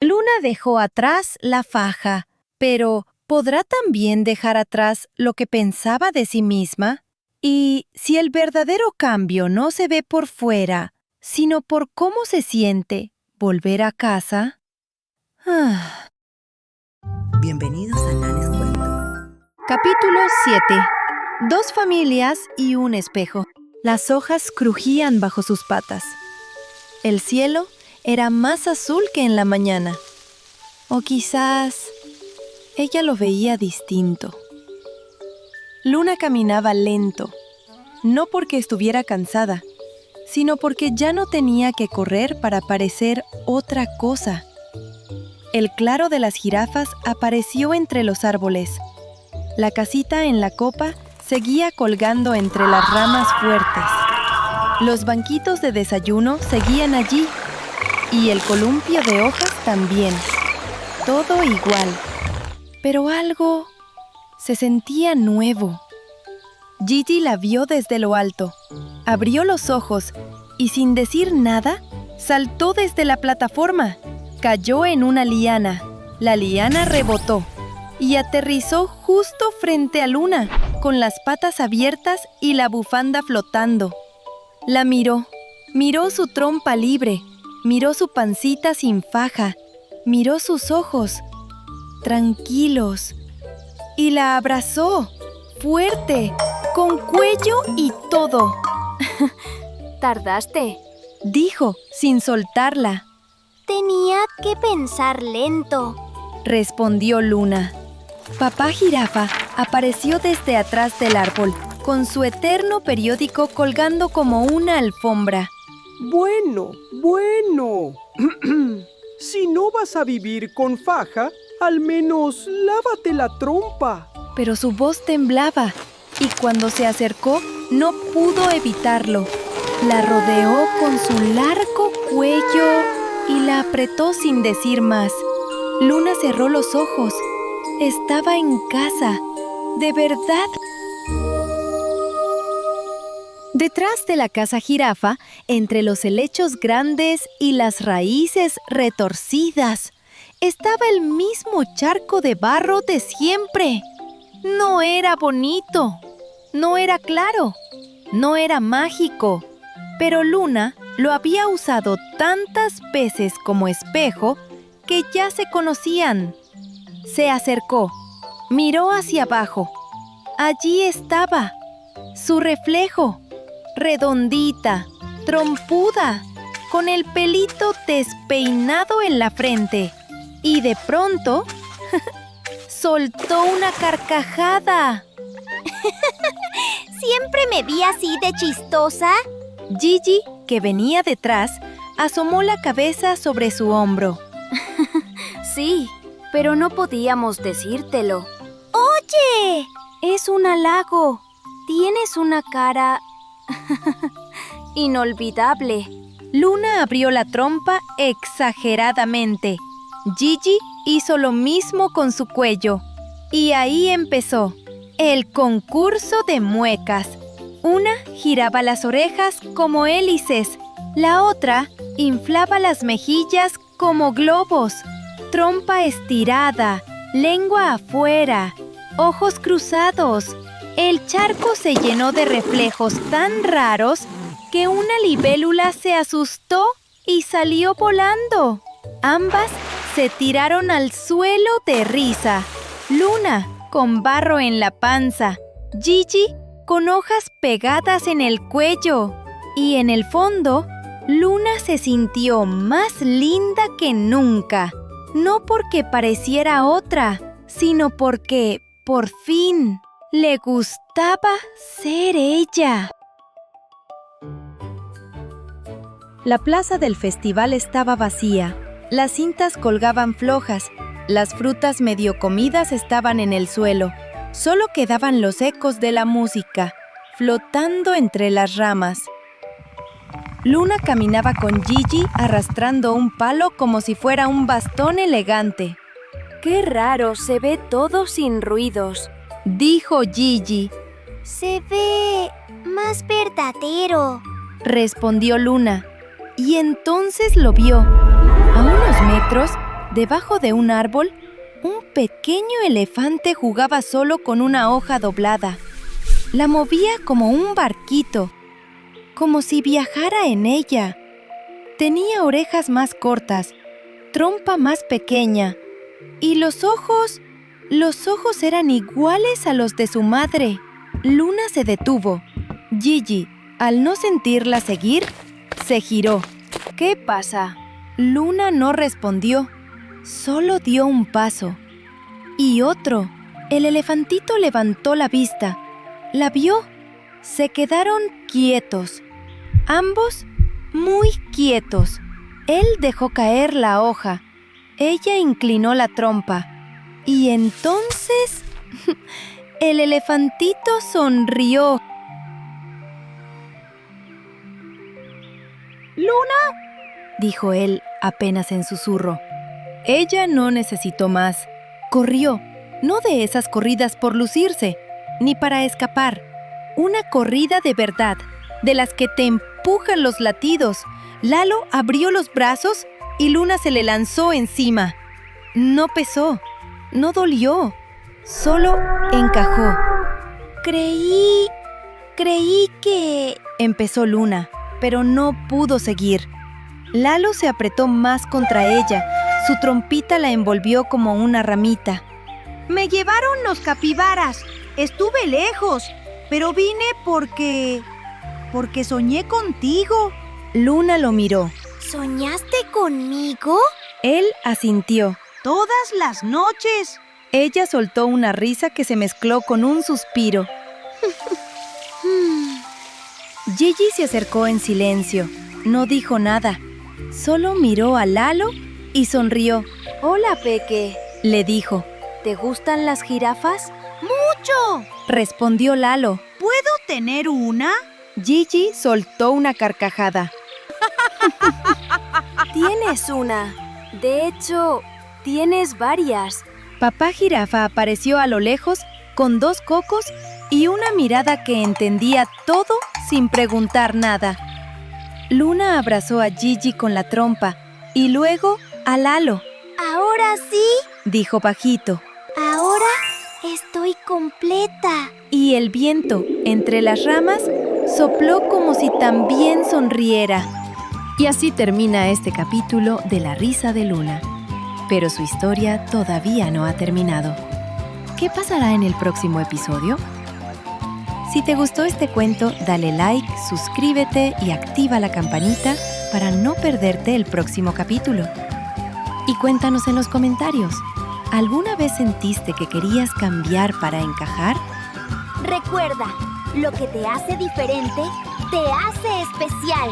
Luna dejó atrás la faja, pero ¿podrá también dejar atrás lo que pensaba de sí misma? Y si el verdadero cambio no se ve por fuera, sino por cómo se siente, ¿volver a casa? Bienvenidos a Nanes Cuento. Capítulo 7. Dos familias y un espejo. Las hojas crujían bajo sus patas. El cielo era más azul que en la mañana. O quizás ella lo veía distinto. Luna caminaba lento, no porque estuviera cansada, sino porque ya no tenía que correr para parecer otra cosa. El claro de las jirafas apareció entre los árboles. La casita en la copa seguía colgando entre las ramas fuertes. Los banquitos de desayuno seguían allí, y el columpio de hojas también. Todo igual, pero algo se sentía nuevo. Gigi la vio desde lo alto, abrió los ojos y sin decir nada, saltó desde la plataforma. Cayó en una liana. La liana rebotó y aterrizó justo frente a Luna, con las patas abiertas y la bufanda flotando. La miró su trompa libre, miró su pancita sin faja, miró sus ojos, tranquilos, y la abrazó, fuerte, con cuello y todo. ¿Tardaste? Dijo, sin soltarla. Tenía que pensar lento. Respondió Luna. Papá Jirafa apareció desde atrás del árbol, con su eterno periódico colgando como una alfombra. Bueno. Si no vas a vivir con faja, al menos lávate la trompa. Pero su voz temblaba, y cuando se acercó, no pudo evitarlo. La rodeó con su largo cuello y la apretó sin decir más. Luna cerró los ojos. Estaba en casa. ¿De verdad? Detrás de la casa jirafa, entre los helechos grandes y las raíces retorcidas, estaba el mismo charco de barro de siempre. No era bonito, no era claro, no era mágico, pero Luna lo había usado tantas veces como espejo que ya se conocían. Se acercó, miró hacia abajo. Allí estaba, su reflejo, redondita, trompuda, con el pelito despeinado en la frente. Y de pronto, soltó una carcajada. ¿Siempre me vi así de chistosa? Gigi, que venía detrás, asomó la cabeza sobre su hombro. Sí, pero no podíamos decírtelo. ¡Oye! Es un halago. Tienes una cara inolvidable. Luna abrió la trompa exageradamente. Gigi hizo lo mismo con su cuello. Y ahí empezó el concurso de muecas. Una giraba las orejas como hélices. La otra inflaba las mejillas como globos. Trompa estirada, lengua afuera, ojos cruzados. El charco se llenó de reflejos tan raros que una libélula se asustó y salió volando. Ambas se tiraron al suelo de risa. Luna con barro en la panza, Gigi con hojas pegadas en el cuello. Y en el fondo, Luna se sintió más linda que nunca. No porque pareciera otra, sino porque, por fin, le gustaba ser ella. La plaza del festival estaba vacía. Las cintas colgaban flojas. Las frutas medio comidas estaban en el suelo. Solo quedaban los ecos de la música, flotando entre las ramas. Luna caminaba con Gigi arrastrando un palo como si fuera un bastón elegante. ¡Qué raro! Se ve todo sin ruidos, dijo Gigi. Se ve más verdadero, respondió Luna. Y entonces lo vio. A unos metros, Debajo de un árbol, un pequeño elefante jugaba solo con una hoja doblada. La movía como un barquito, como si viajara en ella. Tenía orejas más cortas, trompa más pequeña, y los ojos eran iguales a los de su madre. Luna se detuvo. Gigi, al no sentirla seguir, se giró. ¿Qué pasa? Luna no respondió, solo dio un paso. Y otro. El elefantito levantó la vista. La vio. Se quedaron quietos. Ambos muy quietos. Él dejó caer la hoja. Ella inclinó la trompa. Y entonces, el elefantito sonrió. ¿Luna? Dijo él apenas en susurro. Ella no necesitó más. Corrió, no de esas corridas por lucirse, ni para escapar. Una corrida de verdad, de las que te empujan los latidos. Lalo abrió los brazos y Luna se le lanzó encima. No pesó, no dolió, solo encajó. Creí que... empezó Luna, pero no pudo seguir. Lalo se apretó más contra ella. Su trompita la envolvió como una ramita. Me llevaron los capibaras. Estuve lejos, pero vine porque soñé contigo. Luna lo miró. ¿Soñaste conmigo? Él asintió. Todas las noches. Ella soltó una risa que se mezcló con un suspiro. Gigi se acercó en silencio. No dijo nada. Solo miró a Lalo y sonrió. Hola, Peque. Le dijo. ¿Te gustan las jirafas? ¡Mucho! Respondió Lalo. ¿Puedo tener una? Gigi soltó una carcajada. Tienes una. De hecho, tienes varias. Papá Jirafa apareció a lo lejos con 2 cocos y una mirada que entendía todo sin preguntar nada. Luna abrazó a Gigi con la trompa y luego a Lalo. Ahora sí, Dijo bajito. ahora estoy completa. Y el viento, entre las ramas, sopló como si también sonriera. Y así termina este capítulo de La risa de Luna. Pero su historia todavía no ha terminado. ¿Qué pasará en el próximo episodio? Si te gustó este cuento, dale like, suscríbete y activa la campanita para no perderte el próximo capítulo. Y cuéntanos en los comentarios, ¿alguna vez sentiste que querías cambiar para encajar? Recuerda, lo que te hace diferente te hace especial.